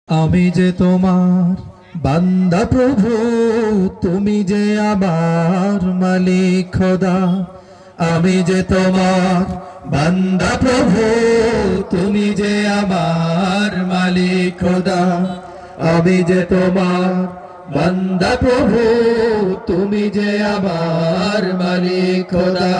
আমি যে তোমার বান্দা প্রভু, তুমি যে আমার মালিক খোদা। আমি যে তোমার বান্দা প্রভু, তুমি যে আমার মালিক খোদা। আমি যে তোমার বান্দা প্রভু, তুমি যে আমার মালিক খোদা।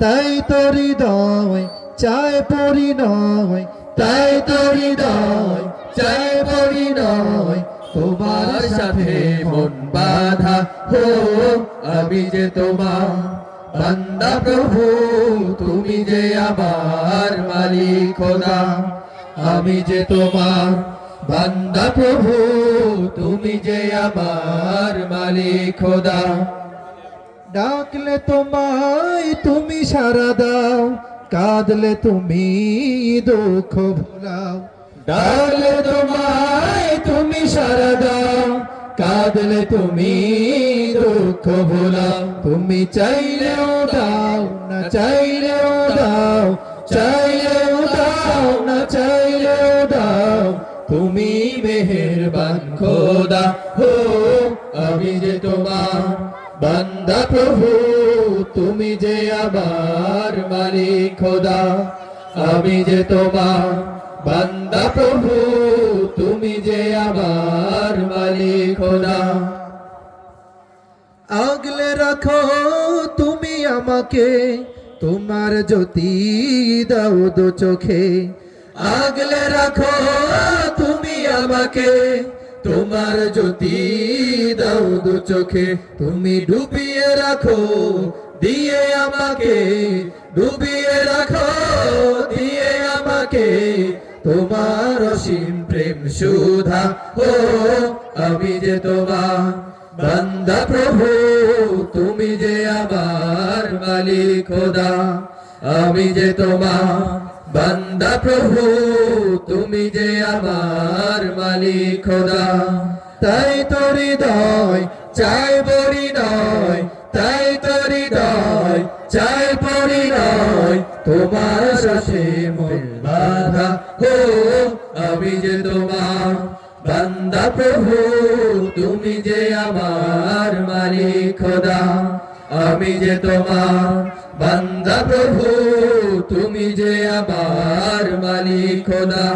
তাই তো হৃদয় চায় পরিণয়, তাই তো হৃদয় চায় পরিণয়, তোমার সাথে মন বাঁধা হো। আমি যে তোমার বান্দা প্রভু, তুমি যে আমার মালিক খোদা। আমি যে তোমার বান্দা প্রভু, তুমি যে আমার মালিক খোদা। ডাকলে তোমায় তুমি সাড়া দাও, কাঁদলে তুমি দুঃখ ভুলাও। ডাকলে তোমায় তুমি সাড়া দাও, কাঁদলে তুমি দুঃখ ভুলাও। তুমি চাইলেও দাও, না চাইলেও দাও, চাইলেও দাও, না চাইলেও দাও। তুমি মেহেরবান খোদা হো। আমি যে তোমার বান্দা প্রভু, তুমি যে আমার মালিক খোদা। আমি যে তোমার বান্দা প্রভু, তুমি যে আমার মালিক খোদা। আগলে রাখো তুমি আমাকে, তোমার জ্যোতি দাও দো চোখে। আগলে রাখো তুমি আমাকে, তোমার জ্যোতি দাও দু চোখে। তুমি ডুবিয়ে রাখো দিয়ে আমাকে, ডুবিয়ে রাখো দিয়ে আমাকে, তোমার অসীম প্রেম সুধা ও। আমি যে তোমার বান্দা প্রভু, তুমি যে আমার মালিক খোদা। আমি যে তোমার বান্দা প্রভু, তুমি যে আমার মালিক খোদা। তাই তো হৃদয় চাই পরিণয়, তাই তো হৃদয় চাই পরিণয়, তোমার সাথে মন বাঁধা হো। আমি যে তোমার বান্দা প্রভু, তুমি যে আমার মালিক খোদা। আমি যে তোমার বান্দা প্রভু, তুমি যে আমার মালিক খোদা।